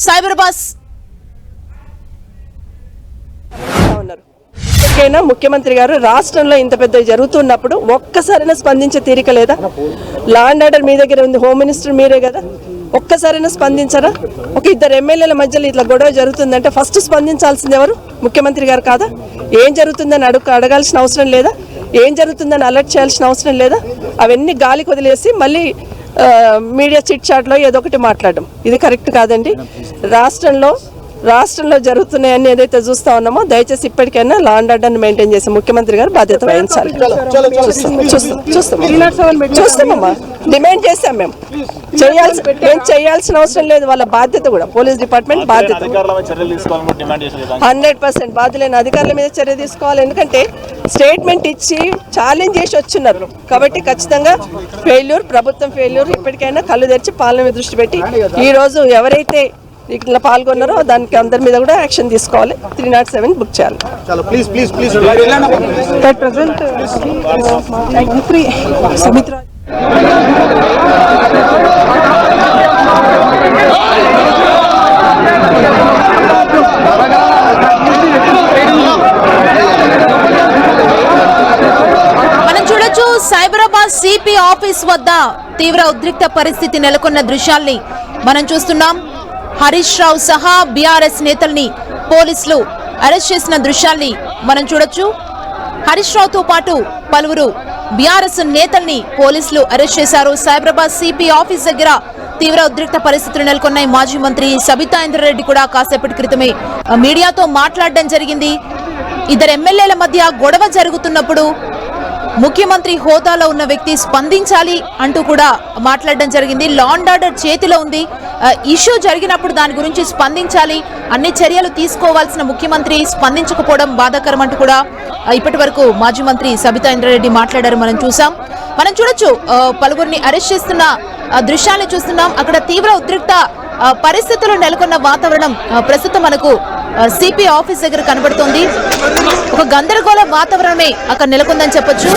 సైబరాబాద్ ఇప్పటికైనా ముఖ్యమంత్రి గారు రాష్ట్రంలో ఇంత పెద్ద జరుగుతున్నప్పుడు ఒక్కసారైనా స్పందించే తీరిక లేదా? లా అండ్ ఆర్డర్ మీ దగ్గర ఉంది, హోమ్ మినిస్టర్ మీరే కదా, ఒక్కసారైనా స్పందించరా? ఒక ఇద్దరు ఎమ్మెల్యేల మధ్యలో ఇట్లా గొడవ జరుగుతుందంటే ఫస్ట్ స్పందించాల్సింది ఎవరు? ముఖ్యమంత్రి గారు కాదా? ఏం జరుగుతుందని అడగాల్సిన అవసరం లేదా? ఏం జరుగుతుందని అలర్ట్ చేయాల్సిన అవసరం లేదా? అవన్నీ గాలికి వదిలేసి మళ్ళీ మీడియా చిట్ చాట్లో ఏదో ఒకటి మాట్లాడడం ఇది కరెక్ట్ కాదండి. రాష్ట్రంలో జరుగుతున్నాయని ఏదైతే చూస్తా ఉన్నామో దయచేసి ఇప్పటికైనా లా అండ్ ఆర్డర్ని మెయింటైన్ చేసి ముఖ్యమంత్రి గారు బాధ్యత వహించాలి. చూస్తామమ్మా, డిమాండ్ చేస్తాం మేము. చేయాల్సిన అవసరం లేదు, వాళ్ళ బాధ్యత కూడా పోలీస్ డిపార్ట్మెంట్ బాధ్యత. 100% బాధ్యులైన అధికారుల మీద చర్య తీసుకోవాలి. ఎందుకంటే స్టేట్మెంట్ ఇచ్చి ఛాలెంజ్ చేసి వచ్చిన్నారు కాబట్టి ఖచ్చితంగా ఫెయిల్యూర్, ప్రభుత్వం ఫెయిల్యూర్. ఇప్పటికైనా కళ్ళు తెరిచి పాలన మీద దృష్టి పెట్టి ఈరోజు ఎవరైతే ఇట్లా పాల్గొన్నారో దానికి అందరి మీద కూడా యాక్షన్ తీసుకోవాలి. 307 బుక్ చేయాలి. మనం చూడొచ్చు సైబరాబాద్ సిపి ఆఫీస్ వద్ద తీవ్ర ఉద్రిక్త పరిస్థితి నెలకొన్న దృశ్యాల్ని మనం చూస్తున్నాం. హరీష్ రావు సహా బీఆర్ఎస్ నేతల్ని పోలీసులు అరెస్ట్ చేసిన దృశ్యాల్ని మనం చూడొచ్చు. హరీష్ రావుతో పాటు పలువురు బీఆర్ఎస్ నేతల్ని పోలీసులు అరెస్ట్ చేశారు. సైబరాబాద్ సిపి ఆఫీస్ దగ్గర తీవ్ర ఉద్రిక్త పరిస్థితులు నెలకొన్నాయి. మాజీ మంత్రి సబితా ఇంద్రారెడ్డి కూడా కాసేపటి క్రితమే మీడియాతో మాట్లాడడం జరిగింది. ఇద్దరు ఎమ్మెల్యేల మధ్య గొడవ జరుగుతున్నప్పుడు ముఖ్యమంత్రి హోదాలో ఉన్న వ్యక్తి స్పందించాలి అంటూ కూడా మాట్లాడడం జరిగింది. లా అండ్ ఆర్డర్ చేతిలో ఉంది, ఇష్యూ జరిగినప్పుడు దాని గురించి స్పందించాలి, అన్ని చర్యలు తీసుకోవాల్సిన ముఖ్యమంత్రి స్పందించకపోవడం బాధాకరం అంటూ కూడా ఇప్పటి వరకు మాజీ మంత్రి సబితా ఇంద్రారెడ్డి మాట్లాడారు. మనం చూడొచ్చు పలువురిని అరెస్ట్ చేస్తున్న దృశ్యాన్ని చూస్తున్నాం. అక్కడ తీవ్ర ఉద్రిక్త పరిస్థితులు నెలకొన్న వాతావరణం ప్రస్తుతం మనకు సిపి ఆఫీస్ దగ్గర కనబడుతోంది. ఒక గందరగోళ వాతావరణమే అక్కడ నెలకొందని చెప్పొచ్చు.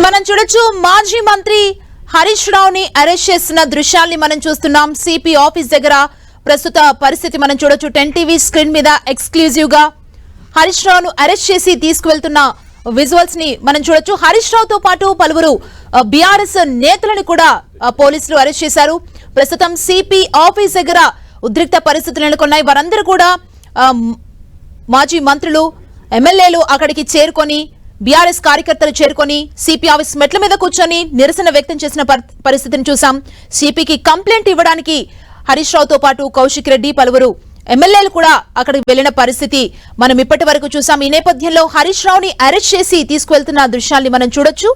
మనం చూడొచ్చు మాజీ మంత్రి హరీష్ రావుని అరెస్ట్ చేసిన దృశ్యాల్ని మనం చూస్తున్నాం. సిపి ఆఫీస్ దగ్గర ప్రస్తుత పరిస్థితి మనం చూడొచ్చు. 10 టీవీ స్క్రీన్ మీద ఎక్స్క్లూజివ్ గా హరీష్ రావును అరెస్ట్ చేసి తీసుకువెళ్తున్న విజువల్స్ ని మనం చూడొచ్చు. హరీష్ రావుతో పాటు పలువురు బీఆర్ఎస్ నేతలను కూడా పోలీసులు అరెస్ట్ చేశారు. ప్రస్తుతం సిపి ఆఫీస్ దగ్గర ఉద్రిక్త పరిస్థితులు నెలకొన్నాయి. వారందరూ కూడా మాజీ మంత్రులు, ఎమ్మెల్యేలు అక్కడికి చేరుకొని, బీఆర్ఎస్ కార్యకర్తలు చేరుకొని సిపి ఆఫీస్ మెట్ల మీద కూర్చొని నిరసన వ్యక్తం చేసిన పరిస్థితిని చూసాం. సిపికి కంప్లైంట్ ఇవ్వడానికి హరీష్ రావుతో పాటు కౌశిక్ రెడ్డి, పలువురు ఎమ్మెల్యేలు కూడా అక్కడికి వెళ్లిన పరిస్థితి మనం ఇప్పటి వరకు చూసాం. ఈ నేపథ్యంలో హరీష్ రావుని అరెస్ట్ చేసి తీసుకువెళ్తున్న దృశ్యాల్ని మనం చూడొచ్చు.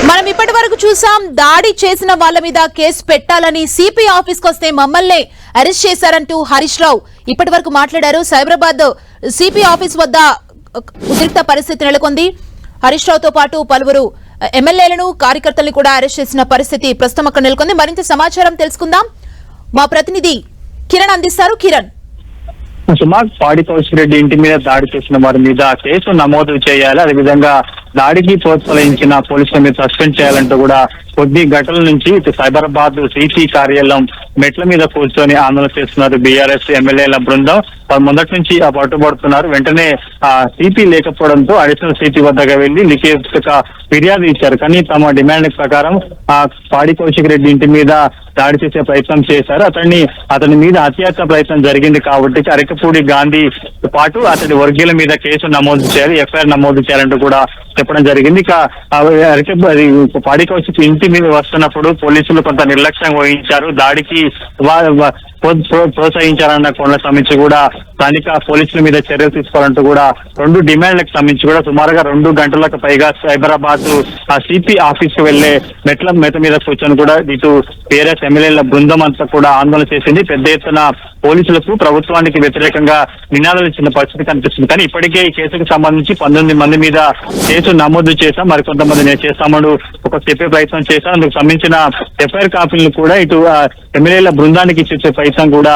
మనం ఇప్పటి వరకు చూసాం, దాడి చేసిన వాళ్ళ మీద కేసు పెట్టాలని సిపి ఆఫీస్ కు వస్తే మమ్మల్ని అరెస్ట్ చేశారంటూ హరీష్ రావు ఇప్పటి వరకు మాట్లాడారు. సైబరాబాద్ సిపి ఆఫీస్ వద్ద ఉద్రిక్త పరిస్థితి నెలకొంది. హరీష్ రావుతో పాటు పలువురు ఎమ్మెల్యేలను, కార్యకర్తలను కూడా అరెస్ట్ చేసిన పరిస్థితి ప్రస్తుతం అక్కడ నెలకొంది. మరింత సమాచారం తెలుసుకుందాం. మా ప్రతినిధి కిరణ్ అందిస్తారు. కిరణ్, సుమారు పాడి కౌశిక్ రెడ్డి ఇంటి మీద దాడి చేసిన వారి మీద కేసు నమోదు చేయాలి, అదేవిధంగా దాడికి ప్రోత్సహించిన పోలీసుల మీద సస్పెండ్ చేయాలంటూ కూడా కొద్ది గంటల నుంచి ఇటు సైబరాబాద్ సిపి కార్యాలయం మెట్ల మీద కూర్చొని ఆందోళన చేస్తున్నారు బీఆర్ఎస్ ఎమ్మెల్యేల బృందం. మొదటి నుంచి పట్టుబడుతున్నారు. వెంటనే సిపి లేకపోవడంతో అడిషనల్ సిపి వద్దకు వెళ్లి లిఖిత ఫిర్యాదు ఇచ్చారు. కానీ తమ డిమాండ్ ప్రకారం పాడి కౌశిక్ రెడ్డి ఇంటి మీద దాడి చేసే ప్రయత్నం చేశారు. అతని మీద హత్యాయత్న ప్రయత్నం జరిగింది కాబట్టి అరకపూడి గాంధీ పాటు అతడి వర్గీయుల మీద కేసు నమోదు చేయాలి, ఎఫ్ఐఆర్ నమోదు చేయాలంటూ కూడా చెప్పడం జరిగింది. ఇక పాడి కౌశిక్ ఇంటి మీద వస్తున్నప్పుడు పోలీసులు కొంత నిర్లక్ష్యం వహించారు, దాడికి ప్రోత్సహించారన్న కోణాలకు సంబంధించి కూడా స్థానిక పోలీసుల మీద చర్యలు తీసుకోవాలంటూ కూడా రెండు డిమాండ్లకు సంబంధించి కూడా సుమారుగా 2 గంటలకు పైగా సైబరాబాద్ సిపి ఆఫీస్ కు వెళ్లే మెట్ల మీద కూర్చొని కూడా ఇటు టీఆర్ఎస్ ఎమ్మెల్యేల బృందం అంతా కూడా ఆందోళన చేసింది. పెద్ద ఎత్తున పోలీసులకు ప్రభుత్వానికి వ్యతిరేకంగా నినాదాలు ఇచ్చిన పరిస్థితి కనిపిస్తుంది. కానీ ఇప్పటికే ఈ కేసుకు సంబంధించి 19 మంది మీద కేసు నమోదు చేశాం, మరికొంతమంది నేను చేస్తామని ఒక చెప్పే ప్రయత్నం చేశాం. అందుకు సంబంధించిన ఎఫ్ఐఆర్ కాపీలను కూడా ఇటు ఎమ్మెల్యేల బృందానికి ఇచ్చే ప్రయత్నం కూడా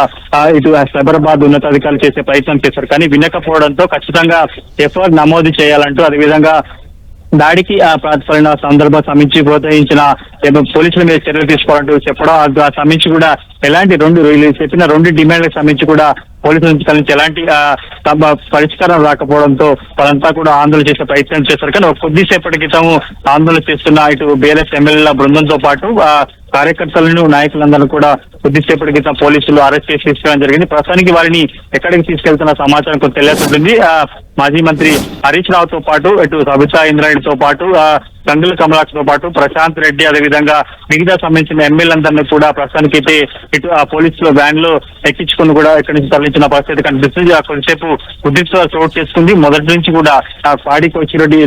ఇటు సైబరాబాద్ ఉన్నతాధికారులు చేసే ప్రయత్నం చేశారు. కానీ వినకపోవడంతో ఖచ్చితంగా ఎఫ్ఐఆర్ నమోదు చేయాలంటూ, అదేవిధంగా దాడికి ప్రతిఫలన సందర్భం సంబంధించి ప్రోత్సహించిన పోలీసుల మీద చర్యలు తీసుకోవాలంటూ చెప్పడం, ఆ సంబంధించి కూడా ఎలాంటి చెప్పిన 2 డిమాండ్లకు సంబంధించి కూడా పోలీసుల నుంచి ఎలాంటి పరిష్కారం రాకపోవడంతో వాళ్ళంతా కూడా ఆందోళన చేసే ప్రయత్నం చేశారు. కానీ కొద్దిసేపటి క్రితం ఆందోళన చేస్తున్న ఇటు బీఆర్ఎస్ ఎమ్మెల్యేల బృందంతో పాటు కార్యకర్తలను నాయకులందరూ కూడా కొద్దిసేపటి క్రితం పోలీసులు అరెస్ట్ చేసి తీసుకెళ్ళడం జరిగింది. ప్రస్తుతానికి వారిని ఎక్కడికి తీసుకెళ్తున్న సమాచారం కొంత తెలియజేస్తుంది. మాజీ మంత్రి హరీష్ రావుతో పాటు ఇటు సబితా ఇంద్రారెడ్డితో పాటు గంగుల కమలాక్ష్ తో పాటు ప్రశాంత్ రెడ్డి, అదేవిధంగా మిగతా సంబంధించిన ఎమ్మెల్యేలందరినీ కూడా ప్రస్తుతానికి అయితే ఇటు పోలీసులు వ్యాన్ లో ఎక్కించుకుని కూడా ఇక్కడి నుంచి తరలించిన పరిస్థితి కనిపిస్తుంది. కొంతసేపు ఉద్రిక్తత చోటు చేసుకుంది. మొదటి నుంచి కూడా పాడి కౌశిక్ రెడ్డి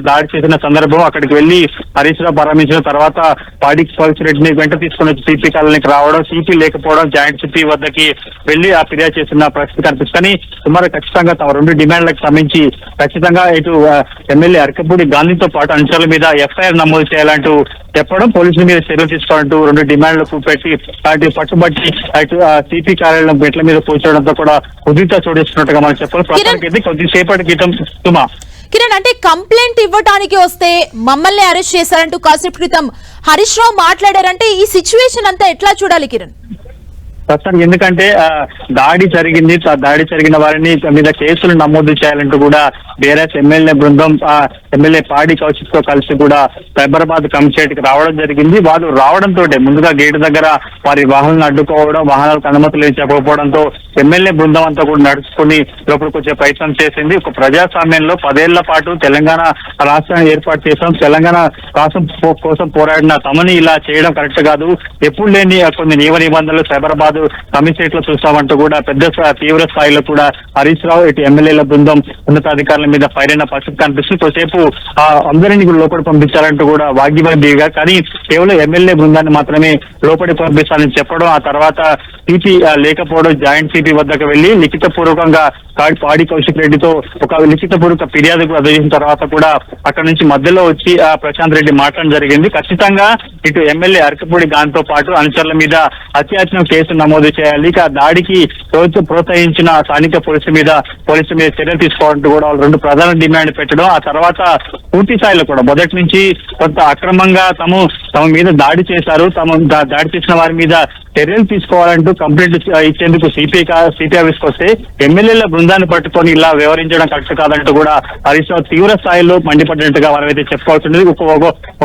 దాడి చేసిన సందర్భం అక్కడికి వెళ్లి హరీష్ రావు ప్రారంభించిన తర్వాత పాడి కౌశిక్ రెడ్డిని వెంట తీసుకుని వచ్చి సిపి కాలనీకి రావడం, సిపి లేకపోవడం, జాయింట్ సిపి వద్దకి వెళ్లి ఫిర్యాదు చేసిన పరిస్థితి కనిపిస్తుంది. కానీ సుమారు ఖచ్చితంగా తమ 2 డిమాండ్లకు సంబంధించి ఖచ్చితంగా ఇటు ఎమ్మెల్యే అరకపూడి గాంధీతో పాటు అనుచరుల మీద ఎఫ్ఐఆర్ నమోదు చేయాలంటూ చెప్పడం, పోలీసుల మీద చర్యలు తీసుకోవాలంటూ 2 డిమాండ్లకు పెట్టి వాటి పట్టుబట్టి అటు సిపి కార్యాలయం మెట్ల మీద కూర్చోవడంతో కూడా ఉద్రిక్తత చోటిస్తున్నట్టుగా మనం చెప్పాలి. ప్రస్తుతానికి కొద్దిసేపటి క్రితం కిరణ్, అంటే కంప్లైంట్ ఇవ్వడానికి వస్తే మమ్మల్ని అరెస్ట్ చేశారంటూ కాసేపు క్రితం హరీష్ రావు మాట్లాడారంటే ఈ సిచ్యువేషన్ అంతా ఎట్లా చూడాలి కిరణ్? ప్రస్తుతానికి ఎందుకంటే దాడి జరిగిన వారిని మీద కేసులు నమోదు చేయాలంటూ కూడా బీఆర్ఎస్ ఎమ్మెల్యే బృందం ఎమ్మెల్యే పాడి కౌశిక్ తో కలిసి కూడా సైబరాబాద్ కమిషనరేట్ కి రావడం జరిగింది. వారు రావడంతో ముందుగా గేటు దగ్గర వారి వాహనాలను అడ్డుకోవడం, వాహనాలకు అనుమతులు చెప్పకపోవడంతో ఎమ్మెల్యే బృందం అంతా కూడా నడుచుకుని లోపలికి వచ్చే ప్రయత్నం చేసింది. ఒక ప్రజాస్వామ్యంలో 10 ఏళ్ల పాటు తెలంగాణ రాష్ట్రాన్ని ఏర్పాటు చేశాం, తెలంగాణ రాష్ట్రం కోసం పోరాడిన తమని ఇలా చేయడం కరెక్ట్ కాదు, ఎప్పుడు లేని కొన్ని నియమ నిబంధనలు సైబరాబాద్ కమిషనరేట్ లో చూస్తామంటూ కూడా తీవ్ర స్థాయిలో కూడా హరీష్ రావు ఇటు ఎమ్మెల్యేల బృందం ఉన్నతాధికారుల మీద ఫైర్ అయిన పరిస్థితి కనిపిస్తుంది. కొద్దిసేపు అందరినీ కూడా లోపలి పంపించాలంటూ కూడా వాగ్వాదం దిగా, కానీ కేవలం ఎమ్మెల్యే బృందాన్ని మాత్రమే లోపలి పంపిస్తానని చెప్పడం, ఆ తర్వాత సిపి లేకపోవడం, జాయింట్ సిపి వద్దకు వెళ్లి లిఖిత పూర్వకంగా పాడి కౌశిక్ రెడ్డితో ఒక లిఖిత పూర్వక ఫిర్యాదు అందజేసిన తర్వాత కూడా అక్కడ నుంచి మధ్యలో వచ్చి ప్రశాంత్ రెడ్డి మాట్లాడడం జరిగింది. ఖచ్చితంగా ఇటు ఎమ్మెల్యే అరకపూడి గాంధీతో పాటు అనుచరుల మీద హత్యాయత్నం కేసు నమోదు చేయాలి, ఇక దాడికి ప్రోత్సహించిన స్థానిక పోలీసుల మీద చర్యలు తీసుకోవాలంటూ కూడా వాళ్ళు 2 ప్రధాన డిమాండ్ పెట్టడం, ఆ తర్వాత పూర్తి స్థాయిలో కూడా మొదటి నుంచి కొంత అక్రమంగా తమ మీద దాడి చేశారు, దాడి చేసిన వారి మీద చర్యలు తీసుకోవాలంటూ కంప్లైంట్ ఇచ్చేందుకు సిపి ఆఫీస్కి వస్తే ఎమ్మెల్యేల బృందాన్ని పట్టుకొని ఇలా వ్యవహరించడం కరెక్ట్ కాదంటూ కూడా హరీష్ రావు తీవ్ర స్థాయిలో మండిపడినట్టుగా వారైతే చెప్పుకోవాల్సి ఉండేది.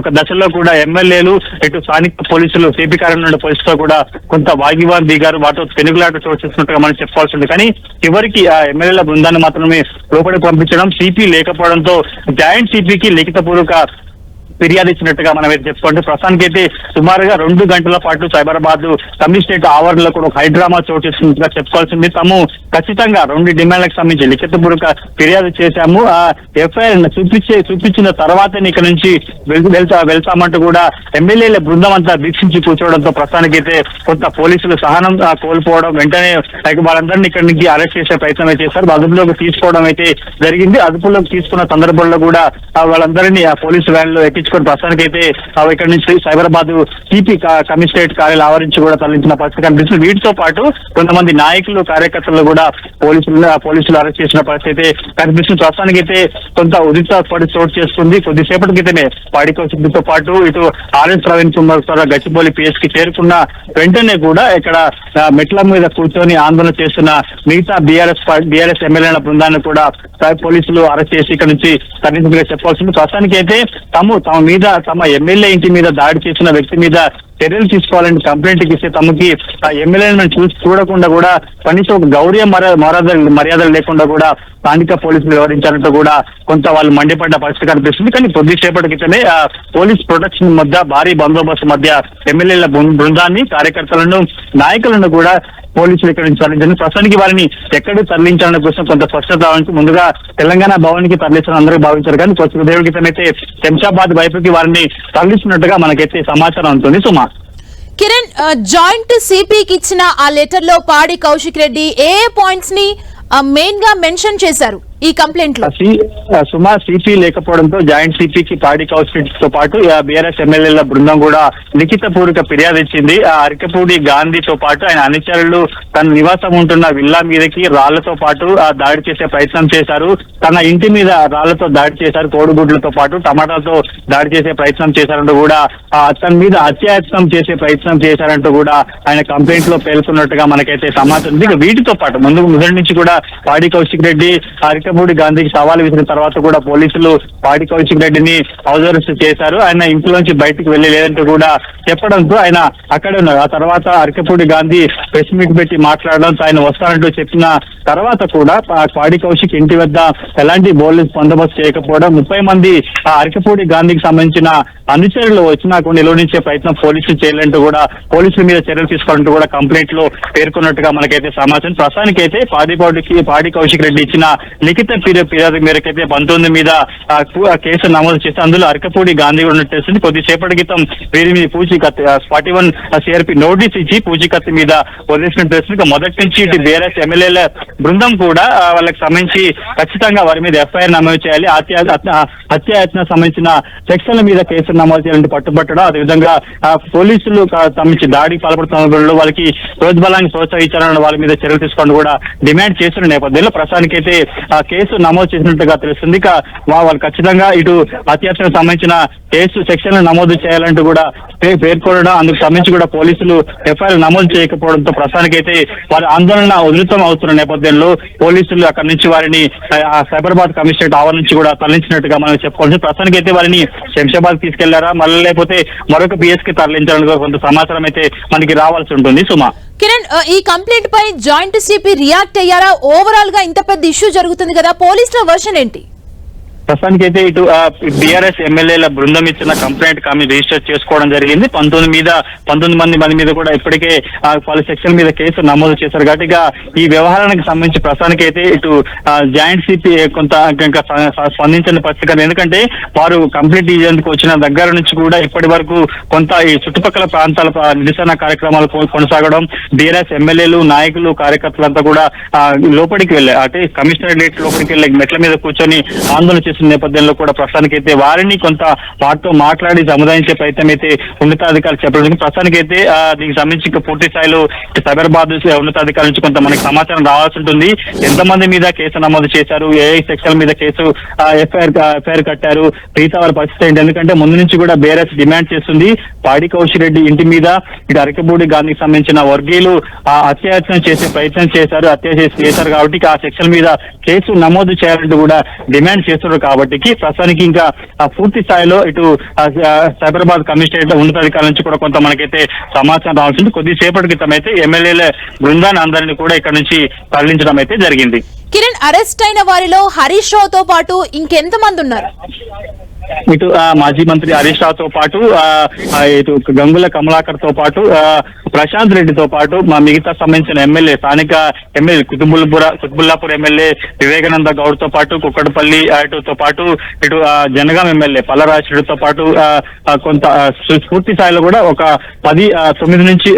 ఒక దశలో కూడా ఎమ్మెల్యేలు ఇటు స్థానిక పోలీసులు సిపి కార్యాలయం పోలీసులతో కూడా కొంత వాగ్వాదం దిగారు, వాటితో పెనుగులాట చోటు చేస్తున్నట్టుగా మనం చెప్పుకోవాల్సి ఉంది. కానీ చివరికి ఆ ఎమ్మెల్యేల బృందాన్ని మాత్రమే లోపలికి పంపించడం, సిపి లేకపోవడంతో జాయింట్ సిపికి లిఖిత పూర్వక ఫిర్యాదు ఇచ్చినట్టుగా మనం అయితే చెప్పుకుంటే ప్రస్తుతానికి అయితే సుమారుగా 2 గంటల పాటు సైబరాబాద్ కమిషనరేట్ ఆవరణలో కూడా ఒక హైడ్రామా చోటు చేస్తున్నట్టుగా చెప్పుకోవాల్సింది. తాము ఖచ్చితంగా 2 డిమాండ్లకు సంబంధించి లిఖితపూర్వక ఫిర్యాదు చేశాము, ఆ ఎఫ్ఐఆర్ చూపించిన తర్వాతనే ఇక్కడ నుంచి వెళ్తామంటూ కూడా ఎమ్మెల్యేల బృందం అంతా వీక్షించి కూర్చోవడంతో ప్రస్తుతానికి అయితే కొంత పోలీసులు సహనం కోల్పోవడం, వెంటనే వాళ్ళందరినీ ఇక్కడి నుంచి అరెస్ట్ చేసే ప్రయత్నం అయితే చేశారు. అదుపులోకి తీసుకోవడం అయితే జరిగింది. అదుపులోకి తీసుకున్న సందర్భంలో కూడా వాళ్ళందరినీ ఆ పోలీసు వ్యాన్ లో ఎక్కించుకుని తీసుకొని ప్రస్తుతానికి అయితే ఇక్కడ నుంచి సైబరాబాద్ సిపి కమిషనరేట్ కార్యాలయం ఆవరించి కూడా తరలించిన పరిస్థితి కనిపిస్తుంది. వీటితో పాటు కొంతమంది నాయకులు కార్యకర్తలు కూడా పోలీసులు అరెస్ట్ చేసిన పరిస్థితి కనిపిస్తుంది. ప్రస్తుతానికి అయితే కొంత ఉదిత పడి చోటు చేస్తుంది. కొద్దిసేపటి క్రితమే పాడి కౌశిక్తో పాటు ఇటు ఆర్ఎస్ ప్రవీణ్ కుమార్ ద్వారా గచ్చిబౌలి పిఎస్ కి చేరుకున్న వెంటనే కూడా ఇక్కడ మెట్ల మీద కూర్చొని ఆందోళన చేస్తున్న మిగతా బీఆర్ఎస్ ఎమ్మెల్యేల బృందాన్ని కూడా పోలీసులు అరెస్ట్ చేసి ఇక్కడ నుంచి తరలింపుగా చెప్పాల్సింది. ప్రస్తుతానికి అయితే తమ ఎమ్మెల్యే ఇంటి మీద దాడి చేసిన వ్యక్తి మీద చర్యలు తీసుకోవాలని కంప్లైంట్ ఇస్తే తమకి ఆ ఎమ్మెల్యేలను చూడకుండా కూడా కనీసం ఒక గౌరవ మర్యాదలు లేకుండా కూడా స్థానిక పోలీసులు వ్యవహరించాలంటూ కూడా కొంత వాళ్ళు మండిపడ్డ పరిస్థితి కనిపిస్తుంది. కానీ కొద్దిసేపటి క్రితమే పోలీస్ ప్రొటెక్షన్ మధ్య భారీ బందోబస్తు మధ్య ఎమ్మెల్యేల బృందాన్ని కార్యకర్తలను నాయకులను కూడా పోలీసులు ఇక్కడ నుంచి తరలించారు. ప్రస్తుతానికి వారిని ఎక్కడికి తరలించాలనే కోసం కొంత స్పష్టత రావడానికి ముందుగా తెలంగాణ భవన్ కి తరలించాలని అందరూ భావించారు. కానీ కొద్దిసేపటి క్రితం అయితే శంషాబాద్ వైపుకి వారిని తరలిస్తున్నట్టుగా మనకైతే సమాచారం ఉంటుంది. సుమా, కిరణ్, జాయింట్ సిపికి ఇచ్చిన ఆ లెటర్ లో పాడి కౌశిక్ రెడ్డి ఏ పాయింట్స్ ని మెయిన్ గా మెన్షన్ చేశారు ఈ కంప్లైంట్ లో? సుమా, సిపి లేకపోవడంతో జాయింట్ సిపికి పాడి కౌశిక్ తో పాటు బీఆర్ఎస్ ఎమ్మెల్యేల బృందం కూడా లిఖిత పూర్వక ఫిర్యాదు ఇచ్చింది. అరకపూడి గాంధీతో పాటు ఆయన అనుచరులు తన నివాసం ఉంటున్న విల్లా మీదకి రాళ్లతో పాటు దాడి చేసే ప్రయత్నం చేశారు. తన ఇంటి మీద రాళ్లతో దాడి చేశారు. కోడిగుడ్లతో పాటు టమాటాతో దాడి చేసే ప్రయత్నం చేశారంటూ కూడా తన మీద అత్యాయత్నం చేసే ప్రయత్నం చేశారంటూ కూడా ఆయన కంప్లైంట్ లో పేర్కొన్నట్టుగా మనకైతే సమాచారం ఉంది. వీటితో పాటు మొదటి నుంచి కూడా పాడి కౌశిక్ రెడ్డి అరకపూడి గాంధీకి సవాల్ విసిరిన తర్వాత కూడా పోలీసులు పాడి కౌశిక్ రెడ్డిని హౌస్ అరెస్ట్ చేశారు. ఆయన ఇంట్లోంచి బయటకు వెళ్ళలేదంటూ కూడా చెప్పడంతో ఆయన అక్కడే ఉన్నారు. ఆ తర్వాత అరకపూడి గాంధీ ప్రెస్ మీట్ పెట్టి మాట్లాడడంతో ఆయన వస్తానంటూ చెప్పిన తర్వాత కూడా పాడి కౌశిక్ ఇంటి వద్ద ఎలాంటి పోలీసు బందోబస్తు చేయకపోవడం, 30 మంది అరకపూడి గాంధీకి సంబంధించిన అనుచరులు వచ్చినా కూడా నిలువరించే ప్రయత్నం పోలీసులు చేయాలంటూ కూడా పోలీసుల మీద చర్యలు తీసుకోవాలంటూ కూడా కంప్లైంట్ లో పేర్కొన్నట్టుగా మనకైతే సమాచారం. ప్రస్తుతానికి అయితే పాడి కౌశిక్ రెడ్డి ఇచ్చిన లిఖిత ఫిర్యాదు మేరకైతే 19 మీద కేసు నమోదు చేసి అందులో అరకపూడి గాంధీ ఉన్నట్టు తెలిసింది. కొద్దిసేపటి క్రితం వీరి మీద పూచీకత్తు 41 సిఆర్పి నోటీస్ ఇచ్చి పూచీకత్తు మీద వదిలేసినట్టు తెలిసింది. మొదటి నుంచి ఇటు బీఆర్ఎస్ ఎమ్మెల్యేల బృందం కూడా వాళ్ళకి సంబంధించి ఖచ్చితంగా వారి మీద ఎఫ్ఐఆర్ నమోదు చేయాలి, హత్యాయత్నం సంబంధించిన సెక్షన్ల మీద కేసులు నమోదు చేయాలంటే పట్టుబట్టడం, అదేవిధంగా పోలీసులు సంబంధించి దాడికి పాల్పడుతున్న వాళ్ళకి ప్రోద్బలాన్ని ప్రోత్సహించాలని వాళ్ళ మీద చర్యలు తీసుకోవడం కూడా డిమాండ్ చేస్తున్న నేపథ్యంలో ప్రస్తుతానికైతే కేసు నమోదు చేసినట్టుగా తెలుస్తుంది. వాళ్ళు ఖచ్చితంగా ఇటు హత్యాయత్నం సంబంధించిన కేసు సెక్షన్లు నమోదు చేయాలంటూ కూడా పేర్కొనడం, అందుకు సంబంధించి కూడా పోలీసులు ఎఫ్ఐఆర్ నమోదు చేయకపోవడంతో ప్రస్తుతానికైతే వారి ఆందోళన ఉధృతం అవుతున్న నేపథ్యంలో పోలీసులు అక్కడి నుంచి వారిని సైబరాబాద్ కమిషనరేట్ ఆవరణ నుంచి కూడా తరలించినట్టుగా మనం చెప్పుకోవచ్చు. ప్రస్తుతానికైతే వారిని శంషాబాద్ తీసుకెళ్లారా, మళ్ళీ లేకపోతే మరొక పిఎస్ కి తరలించాలని కొంత సమాచారం అయితే మనకి రావాల్సి ఉంటుంది. సుమా, కిరణ్, ఈ కంప్లైంట్ పై జాయింట్ సిపి రియాక్ట్ అయ్యారా? ఓవరాల్ గా ఇంత పెద్ద ఇష్యూ జరుగుతుంది కదా, పోలీసుల వర్షన్ ఏంటి? ప్రస్తుతానికి అయితే ఇటు బీఆర్ఎస్ ఎమ్మెల్యేల బృందం ఇచ్చిన కంప్లైంట్ రిజిస్టర్ చేసుకోవడం జరిగింది. 19 మంది మీద కూడా ఇప్పటికే పలు సెక్షన్ మీద కేసు నమోదు చేశారు. కాబట్టి ఈ వ్యవహారానికి సంబంధించి ప్రస్తుతానికి అయితే ఇటు జాయింట్ సిపి కొంత ఇంకా స్పందించిన పరిస్థితి. ఎందుకంటే వారు కంప్లైంట్ ఇచ్చేందుకు వచ్చిన దగ్గర నుంచి కూడా ఇప్పటి వరకు కొంత ఈ చుట్టుపక్కల ప్రాంతాల నిరసన కార్యక్రమాలు కొనసాగడం, బీఆర్ఎస్ ఎమ్మెల్యేలు నాయకులు కార్యకర్తలంతా కూడా లోపలికి వెళ్ళారు. అంటే కమిషనరేట్ లోపలికి వెళ్ళి మెట్ల మీద కూర్చొని ఆందోళన చేసిన నేపథ్యంలో కూడా ప్రస్తుతానికైతే వారిని కొంత వాటితో మాట్లాడి సముదాయించే ప్రయత్నం అయితే ఉన్నతాధికారులు చెప్పడం. ప్రస్తుతానికైతే దీనికి సంబంధించి పూర్తి స్థాయిలో సైబరాబాద్ ఉన్నతాధికారుల నుంచి కొంత మనకి సమాచారం రావాల్సి ఉంటుంది. ఎంతమంది మీద కేసు నమోదు చేశారు, ఏ సెక్షన్ మీద కేసు ఎఫ్ఐఆర్ కట్టారు, మిగతా వారి పరిస్థితి ఏంటి? ఎందుకంటే ముందు నుంచి కూడా బీఆర్ఎస్ డిమాండ్ చేస్తుంది పాడి కౌశిక్ రెడ్డి ఇంటి మీద ఇటు అరకపూడి గాంధీకి సంబంధించిన వర్గీయులు అత్యాయత్నం చేసే ప్రయత్నం చేశారు, హత్య చేశారు. కాబట్టి ఆ సెక్షన్ మీద కేసు నమోదు చేయాలంటూ కూడా డిమాండ్ చేస్తున్నారు. కాబట్టి ప్రస్తుతానికి ఇంకా పూర్తి స్థాయిలో ఇటు సైబరాబాద్ కమిషనరేట్ ఉన్నతాధికారుల నుంచి కూడా కొంత మనకైతే సమాచారం రావాల్సింది. కొద్దిసేపటి క్రితం అయితే ఎమ్మెల్యేల బృందాన్ని అందరినీ కూడా ఇక్కడ నుంచి తరలించడం అయితే జరిగింది. కిరణ్, అరెస్ట్ అయిన వారిలో హరీష్ రావుతో పాటు ఇంకెంత మంది ఉన్నారు? ఇటు మాజీ మంత్రి హరీష్ రావుతో పాటు ఇటు గంగుల కమలాకర్ తో పాటు ప్రశాంత్ రెడ్డితో పాటు మా మిగతా సంబంధించిన ఎమ్మెల్యే స్థానిక ఎమ్మెల్యే కుతుబుల్లాపూర్ ఎమ్మెల్యే వివేకానంద గౌడ్ తో పాటు కుక్కడపల్లి తో పాటు ఇటు జనగాం ఎమ్మెల్యే పల్లరాజుడితో పాటు కొంత పూర్తి స్థాయిలో కూడా ఒక 9 నుంచి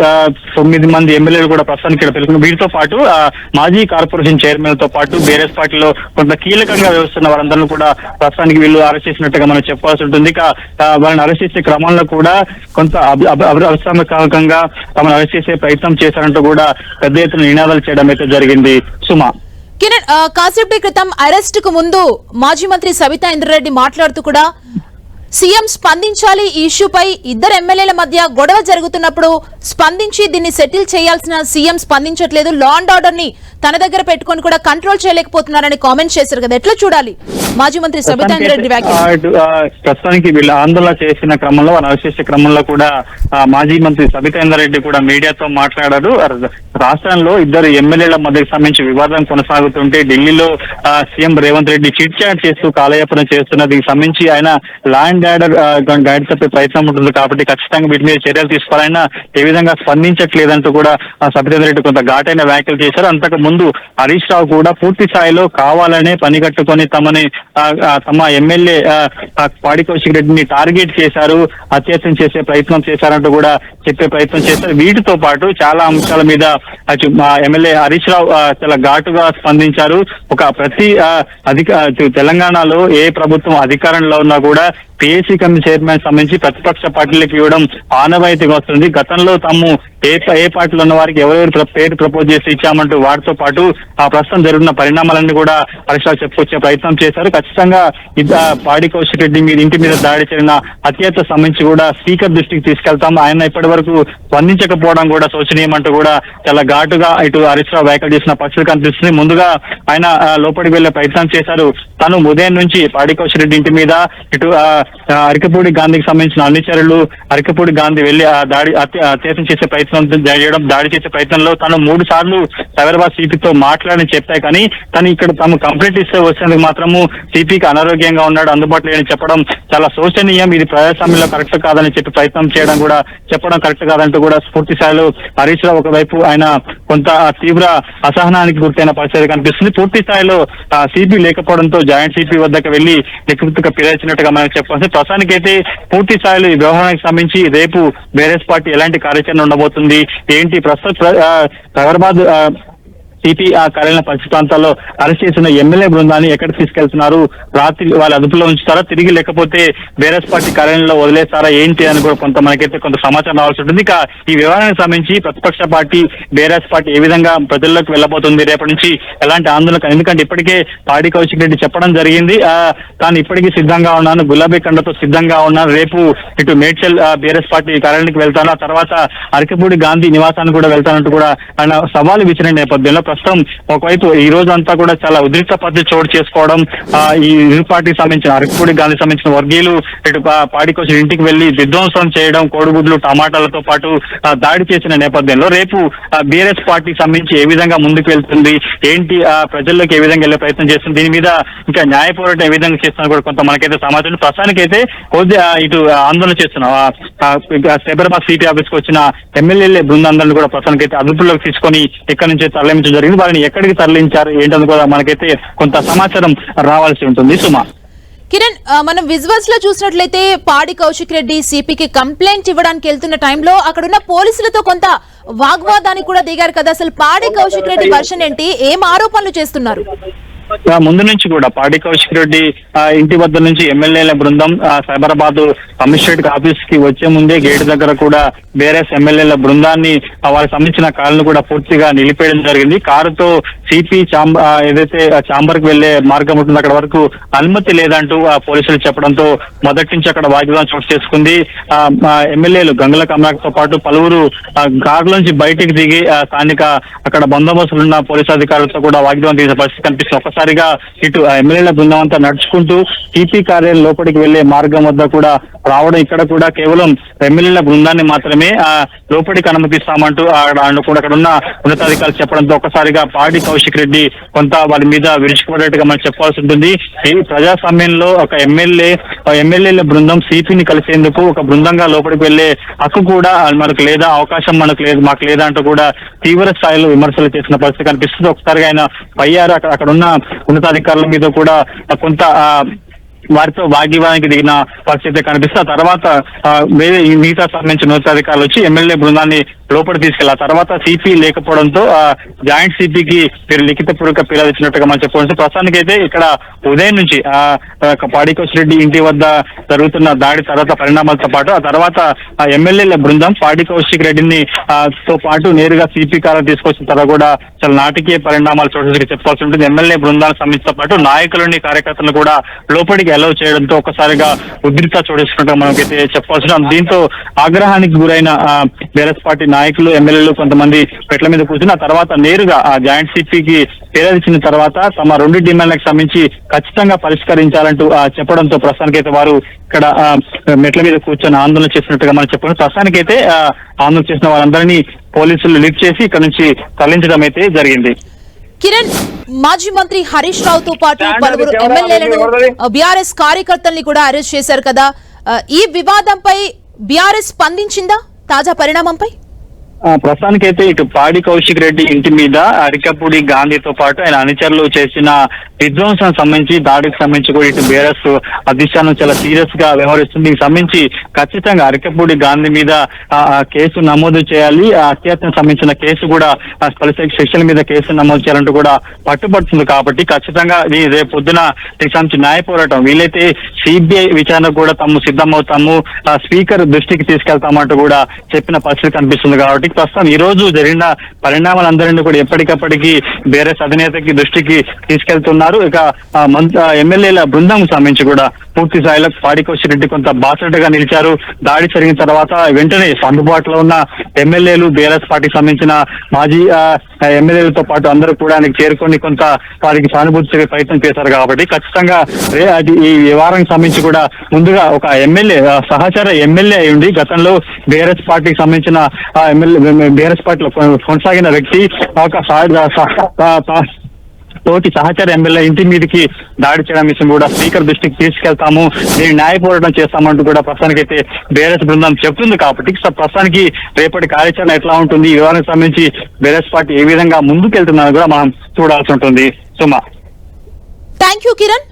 9 మంది ఎమ్మెల్యేలు కూడా ప్రస్తుతానికి ఇక్కడ పిలుచుకున్నారు. వీటితో పాటు మాజీ కార్పొరేషన్ చైర్మన్ తో పాటు బీఆర్ఎస్ పార్టీలో కొంత కీలకంగా వ్యవహరిస్తున్న వారందరూ కూడా ప్రస్తుతానికి వీళ్ళు అరెస్ట్ చేసినట్టుగా మనం చెప్పాల్సి ఉంటుంది. వారిని అరెస్ట్ చేసే క్రమంలో కూడా కొంత అవసరకంగా తమను అరెస్ట్ చేసే ప్రయత్నం చేశారంటూ కూడా పెద్ద ఎత్తున నినాదాలు చేయడం అయితే జరిగింది. సుమా, కిరణ్, కాసేపటి క్రితం అరెస్ట్ కు ముందు మాజీ మంత్రి సబితా ఇంద్రారెడ్డి మాట్లాడుతూ కూడా సీఎం స్పందించాలి, ఈ ఇష్యూపై ఇద్దరు ఎమ్మెల్యేల మధ్య గొడవ జరుగుతున్నప్పుడు స్పందించి దీన్ని సెటిల్ చేయాల్సిన సీఎం స్పందించట్లేదు, లా అండ్ ఆర్డర్ ని తన దగ్గర పెట్టుకొని కూడా కంట్రోల్ చేయలేకపోతున్నారని కామెంట్ చేశారు కదా, ఎట్లా చూడాలి మాజీ మంత్రి సబితా ఇంద్రారెడ్డి వ్యాఖ్యలు? ప్రస్తుతానికి వీళ్ళు ఆందోళన చేసిన క్రమంలో, అరెస్ట్ చేసే క్రమంలో కూడా మాజీ మంత్రి సబితా ఇంద్రారెడ్డి కూడా మీడియాతో మాట్లాడారు. రాష్ట్రంలో ఇద్దరు ఎమ్మెల్యేల మధ్యకు సంబంధించి వివాదం కొనసాగుతుంటే ఢిల్లీలో CM Revanth Reddy chit chat చేస్తూ కాలయాపన చేస్తున్న దీనికి సంబంధించి ఆయన లా అండ్ ఆర్డర్ గైడ్ తప్పే ప్రయత్నం ఉంటుంది కాబట్టి ఖచ్చితంగా వీటి మీద చర్యలు తీసుకోవాలన్నా ఏ విధంగా స్పందించట్లేదంటూ కూడా సబితా ఇంద్రారెడ్డి కొంత ఘాటైన వ్యాఖ్యలు చేశారు. అంతకు ముందు హరీష్ రావు కూడా పూర్తి స్థాయిలో కావాలనే పని కట్టుకొని తమ ఎమ్మెల్యే పాడి కౌశిక్ రెడ్డిని టార్గెట్ చేశారు, అత్యాచారం చేసే ప్రయత్నం చేశారంటూ కూడా చెప్పే ప్రయత్నం చేశారు. వీటితో పాటు చాలా అంశాల మీద ఎమ్మెల్యే హరీష్ రావు చాలా ఘాటుగా స్పందించారు. ప్రతి తెలంగాణలో ఏ ప్రభుత్వం అధికారంలో ఉన్నా కూడా పిఎస్సీ కమిటీ చైర్మన్ సంబంధించి ప్రతిపక్ష పార్టీలకు ఇవ్వడం ఆనవాయితీగా వస్తుంది. గతంలో తాము ఏ పార్టీలో ఉన్న వారికి ఎవరెవరు పేరు ప్రపోజ్ చేసి ఇచ్చామంటూ వారితో పాటు ప్రస్తుతం జరుగుతున్న పరిణామాలన్నీ కూడా హరీష్ చెప్పుకొచ్చే ప్రయత్నం చేశారు. ఖచ్చితంగా పాడి కౌశిక్ రెడ్డి ఇంటి మీద దాడి జరిగిన హత్యతో సంబంధించి కూడా స్పీకర్ దృష్టికి తీసుకెళ్తాం, ఆయన ఇప్పటి వరకు స్పందించకపోవడం కూడా శోచనీయమంటూ కూడా చాలా ఘాటుగా ఇటు హరీష్ రావు వ్యాఖ్యలు చేసిన పరిస్థితి కనిపిస్తుంది. ముందుగా ఆయన లోపలికి వెళ్లే ప్రయత్నం చేశారు. తను ఉదయం నుంచి పాడి కౌశిక్ రెడ్డి ఇంటి మీద ఇటు అరికపూడి గాంధీకి సంబంధించిన అనుచరులు అరికపూడి గాంధీ వెళ్లి అత్యాచారం చేసే ప్రయత్నం చేయడం, దాడి చేసే ప్రయత్నంలో తను 3 సార్లు సైబరాబాద్ సిపితో మాట్లాడని చెప్పాయి. కానీ తను ఇక్కడ తమ కంప్లైంట్ ఇస్తే వచ్చేందుకు మాత్రము సిపికి అనారోగ్యంగా ఉన్నాడు, అందుబాటులో లేని చెప్పడం చాలా శోచనీయం, ఇది ప్రజాస్వామ్యంలో కరెక్ట్ కాదని చెప్పి ప్రయత్నం చేయడం కూడా చెప్పడం కరెక్ట్ కాదంటూ కూడా పూర్తి స్థాయిలో హరీష్ రావు ఒకవైపు ఆయన కొంత తీవ్ర అసహనానికి గుర్తైన పరిస్థితి కనిపిస్తుంది. పూర్తి స్థాయిలో సిపి లేకపోవడంతో జాయింట్ సిపి వద్దకు వెళ్లి లిఖితంగా ఫిర్యాదించినట్టుగా మనకు చెప్పాల్సి. ప్రస్తుతానికైతే పూర్తి స్థాయిలో ఈ వ్యవహారానికి సంబంధించి రేపు బీఆర్ఎస్ పార్టీ ఎలాంటి కార్యాచరణ ఉండబోతుంది ఏంటి, ప్రస్తుతం హైదరాబాద్ సిపి కార్యాలయం పరిస్థితి ప్రాంతాల్లో అరెస్ట్ చేసిన ఎమ్మెల్యే బృందాన్ని ఎక్కడికి తీసుకెళ్తున్నారు, రాత్రి వాళ్ళ అదుపులో ఉంచుతారా, తిరిగి లేకపోతే బీఆర్ఎస్ పార్టీ కార్యాలయంలో వదిలేస్తారా ఏంటి అని కూడా మనకైతే కొంత సమాచారం రావాల్సి ఉంటుంది. ఇక ఈ వ్యవహారానికి సంబంధించి ప్రతిపక్ష పార్టీ బీఆర్ఎస్ పార్టీ ఏ విధంగా ప్రజల్లోకి వెళ్ళబోతుంది, రేపటి నుంచి ఎలాంటి ఆందోళన, ఎందుకంటే ఇప్పటికే పాడి కౌశిక్ రెడ్డి చెప్పడం జరిగింది, తాను ఇప్పటికీ సిద్ధంగా ఉన్నాను, గులాబీ కండతో సిద్ధంగా ఉన్నాను, రేపు ఇటు మేడ్చల్ బీఆర్ఎస్ పార్టీ కార్యాలయానికి వెళ్తాను, ఆ తర్వాత అరకపూడి గాంధీ నివాసానికి కూడా వెళ్తానంటూ కూడా ఆయన సవాలు విసిరిన నేపథ్యంలో ప్రస్తుతం ఒకవైపు ఈ రోజు అంతా కూడా చాలా ఉద్రిక్త పరిస్థితి చోటు చేసుకోవడం, ఈ ఇరు పార్టీకి సంబంధించిన అరకపూడి గాంధీ సంబంధించిన వర్గీయులు ఇటు పాడి కౌశిక్ ఇంటికి వెళ్లి విధ్వంసం చేయడం, కోడిగుడ్లు టమాటాలతో పాటు దాడి చేసిన నేపథ్యంలో రేపు బీఆర్ఎస్ పార్టీకి సంబంధించి ఏ విధంగా ముందుకు వెళ్తుంది ఏంటి, ప్రజల్లోకి ఏ విధంగా వెళ్లే ప్రయత్నం చేస్తుంది, దీని మీద ఇంకా న్యాయ పోరాటం ఏ విధంగా చేస్తున్నా కూడా కొంత మనకైతే సమాచారం. ప్రస్తుతానికైతే ఇటు ఆందోళన చేస్తున్నాం సైబరాబాద్ సిటీ ఆఫీస్ కు వచ్చిన ఎమ్మెల్యేల బృందాలను కూడా ప్రస్తుతానికైతే అదుపులోకి తీసుకొని ఇక్కడి నుంచి తరలించడం జరిగింది. వారిని ఎక్కడికి తరలించారు ఏంటని కూడా మనకైతే కొంత సమాచారం రావాల్సి ఉంటుంది. సుమా, కిరణ్, మనం విజువల్స్ లో చూసినట్లయితే పాడి కౌశిక్ రెడ్డి సిపికి కంప్లైంట్ ఇవ్వడానికి వెళ్తున్న టైంలో అక్కడున్న పోలీసులతో కొంత వాగ్వాదానికి కూడా దిగారు కదా, అసలు పాడి కౌశిక్ రెడ్డి వర్షన్ ఏంటి, ఏం ఆరోపణలు చేస్తున్నారు? ముందు నుంచి కూడా పాడి కౌశిక్ రెడ్డి ఇంటి వద్ద నుంచి ఎమ్మెల్యేల బృందం సైబరాబాద్ కమిషనరేట్ ఆఫీస్ కి వచ్చే ముందే గేటు దగ్గర కూడా బీఆర్ఎస్ ఎమ్మెల్యేల బృందాన్ని వారికి సంబంధించిన కారును కూడా పూర్తిగా నిలిపేయడం జరిగింది. కారుతో సిపి ఏదైతే చాంబర్ కి వెళ్లే మార్గం ఉంటుంది అక్కడ వరకు అనుమతి లేదంటూ పోలీసులు చెప్పడంతో మొదటి నుంచి అక్కడ వాగ్వాదం చోటు చేసుకుంది. ఎమ్మెల్యేలు గంగుల కమలాకర్తో పాటు పలువురు కారులోంచి బయటికి దిగి స్థానిక అక్కడ బందోబస్తులున్న పోలీసు అధికారులతో కూడా వాగ్వాదం తీసే పరిస్థితి కనిపిస్తుంది. ఒకసారిగా ఇటు ఎమ్మెల్యేల బృందం అంతా నడుచుకుంటూ సిపి కార్యాలయం లోపలికి వెళ్లే మార్గం వద్ద కూడా రావడం, ఇక్కడ కూడా కేవలం ఎమ్మెల్యేల బృందాన్ని మాత్రమే లోపలికి అనుమతిస్తామంటూ అక్కడ ఉన్న ఉన్నతాధికారులు చెప్పడంతో ఒక్కసారిగా పాడి కౌశిక్ రెడ్డి కొంత వాళ్ళ మీద విరుచుకుపడేట్టుగా మనం చెప్పాల్సి ఉంటుంది. ఈ ప్రజాస్వామ్యంలో ఒక ఎమ్మెల్యేల బృందం సిపిని కలిసేందుకు ఒక బృందంగా లోపలికి వెళ్లే హక్కు కూడా మనకు లేదా, అవకాశం మాకు లేదా అంటూ కూడా తీవ్ర స్థాయిలో విమర్శలు చేసిన పరిస్థితి కనిపిస్తుంది. ఒకసారిగా ఆయన పయ్యారు అక్కడ ఉన్న ఉన్నతాధికారుల మీద కూడా కొంత వారితో వాగ్వివాదానికి దిగిన పరిస్థితి కనిపిస్తుంది. ఆ తర్వాత మిగతా సంబంధించిన ఉన్నతాధికారులు వచ్చి ఎమ్మెల్యే బృందాన్ని లోపలి తీసుకెళ్లారు. తర్వాత సిపి లేకపోవడంతో జాయింట్ సిపికి లిఖితపూర్వక ఫిర్యాదు ఇచ్చినట్టుగా మనం చెప్పుకోవచ్చు. ప్రస్తుతానికి అయితే ఇక్కడ ఉదయం నుంచి పాడి కౌశిక్ రెడ్డి ఇంటి వద్ద జరుగుతున్న దాడి తర్వాత పరిణామాలతో పాటు ఆ తర్వాత ఎమ్మెల్యేల బృందం పాడి కౌశిక్ రెడ్డిని తో పాటు నేరుగా సిపి కాలం తీసుకొచ్చిన తర్వాత కూడా చాలా నాటకీయ పరిణామాలు చోటు చెప్పాల్సి ఉంటుంది. ఎమ్మెల్యే బృందాలకు సంబంధించిన పాటు నాయకులని, కార్యకర్తలను కూడా లోపలికి అలౌ చేయడంతో ఒక్కసారిగా ఉద్రిక్త చోటేసుకుంటా మనకైతే చెప్పాల్సిన. దీంతో ఆగ్రహానికి గురైన బీఆర్ఎస్ పార్టీ నాయకులు, ఎమ్మెల్యేలు కొంతమంది పెట్ల మీద కూర్చుని ఆ తర్వాత నేరుగా ఆ జాయింట్ సిపికి ఫిర్యాదు ఇచ్చిన తర్వాత తమ 2 డిమాండ్లకు సంబంధించి ఖచ్చితంగా పరిష్కరించాలంటూ చెప్పడంతో ప్రస్తుతానికైతే వారు ఇక్కడ మెట్ల మీద కూర్చొని ఆందోళన చేసినట్టుగా మనం చెప్పారు. ప్రస్తుతానికైతే ఆందోళన చేసిన వారందరినీ పోలీసులు లిఫ్ట్ చేసి ఇక్కడ నుంచి తరలించడం అయితే జరిగింది. కిరణ్, మాజీ మంత్రి హరీష్ రావుతో పాటు పలువురు ఎమ్మెల్యేలను, బీఆర్ఎస్ కార్యకర్తల్ని కూడా అరెస్ట్ చేశారు కదా. ఈ వివాదంపై బీఆర్ఎస్ స్పందించిందా? తాజా పరిణామంపై ప్రస్తుతానికైతే ఇటు పాడి కౌశిక్ రెడ్డి ఇంటి మీద అరికపూడి గాంధీతో పాటు ఆయన అనుచరులు చేసిన విధ్వంసం సంబంధించి, దాడికి సంబంధించి కూడా ఇటు బీఆర్ఎస్ అధిష్టానం చాలా సీరియస్ గా వ్యవహరిస్తుంది. దీనికి సంబంధించి ఖచ్చితంగా అరికపూడి గాంధీ మీద కేసు నమోదు చేయాలి, హత్యాత్మకు సంబంధించిన కేసు కూడా సెక్షన్ల మీద కేసు నమోదు చేయాలంటూ కూడా పట్టుబడుతుంది. కాబట్టి ఖచ్చితంగా రేపు పొద్దున దీనికి సంబంధించి న్యాయ పోరాటం, వీలైతే సిబిఐ విచారణ కూడా తాము సిద్ధమవుతాము, స్పీకర్ దృష్టికి తీసుకెళ్తామంటూ కూడా చెప్పిన పరిస్థితి కనిపిస్తుంది. కాబట్టి ప్రస్తుతం ఈ రోజు జరిగిన పరిణామాలందరినీ కూడా ఎప్పటికప్పటికీ బీఆర్ఎస్ అధినేతకి దృష్టికి తీసుకెళ్తున్నారు. ఇక ఎమ్మెల్యేల బృందం సంబంధించి కూడా పూర్తి స్థాయిలో పాడి కౌశిక్ రెడ్డి కొంత బాసటగా నిలిచారు. దాడి జరిగిన తర్వాత వెంటనే అందుబాటులో ఉన్న ఎమ్మెల్యేలు, బీఆర్ఎస్ పార్టీకి సంబంధించిన మాజీ ఎమ్మెల్యేలతో పాటు అందరూ కూడా ఆయనకు చేరుకొని కొంత వారికి సానుభూతి ప్రయత్నం చేశారు. కాబట్టి ఖచ్చితంగా ఈ వ్యవహారానికి సంబంధించి కూడా ముందుగా ఒక ఎమ్మెల్యే, సహచర ఎమ్మెల్యే అయి ఉండి గతంలో బీఆర్ఎస్ పార్టీకి సంబంధించిన బీఆర్ఎస్ పార్టీలో కొనసాగిన వ్యక్తి ఒక తోటి సహచర ఎమ్మెల్యే ఇంటి మీదకి దాడి చేయడం విషయం కూడా స్పీకర్ దృష్టికి తీసుకెళ్తాము, దీన్ని న్యాయ పోరాటం చేస్తామంటూ కూడా ప్రస్తుతానికైతే బీఆర్ఎస్ బృందం చెప్తుంది. కాబట్టి ప్రస్తుతానికి రేపటి కార్యాచరణ ఎట్లా ఉంటుంది, ఈ వివరానికి సంబంధించి బీఆర్ఎస్ పార్టీ ఏ విధంగా ముందుకెళ్తుందని కూడా మనం చూడాల్సి ఉంటుంది. సుమా, థ్యాంక్ యూ కిరణ్.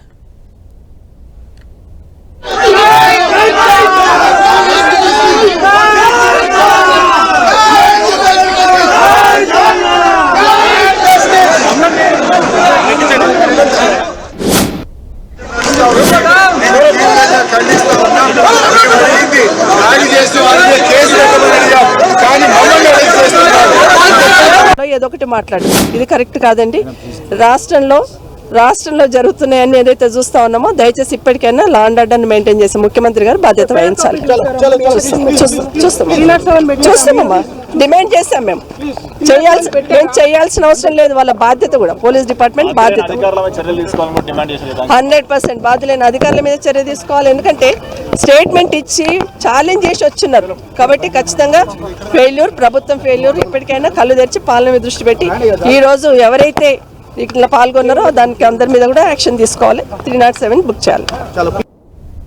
ఏదో ఒకటి మాట్లాడు, ఇది కరెక్ట్ కాదండి. రాష్ట్రంలో జరుగుతున్నాయని ఏదైతే చూస్తా ఉన్నామో దయచేసి ఇప్పటికైనా లా అండ్ ఆర్డర్ మెయింటైన్ చేసే ముఖ్యమంత్రి గారు బాధ్యత వహించాలి. చూస్తామమ్మా, డిమాండ్ చేస్తాం మేము చేయాల్సిన అవసరం లేదు, వాళ్ళ బాధ్యత కూడా పోలీస్ డిపార్ట్మెంట్ బాధ్యత 100% బాధ్యులైన అధికారుల మీద చర్య తీసుకోవాలి. ఎందుకంటే స్టేట్మెంట్ ఇచ్చి ఛాలెంజ్ చేసి వచ్చిన్నారు కాబట్టి ఖచ్చితంగా ఫెయిల్యూర్, ప్రభుత్వం ఫెయిల్యూర్. ఇప్పటికైనా కళ్ళు తెరిచి పాలన మీద దృష్టి పెట్టి ఈ రోజు ఎవరైతే ఇట్లా పాల్గొన్నారో దానికి అందరి మీద కూడా యాక్షన్ తీసుకోవాలి. 307 బుక్ చేయాలి.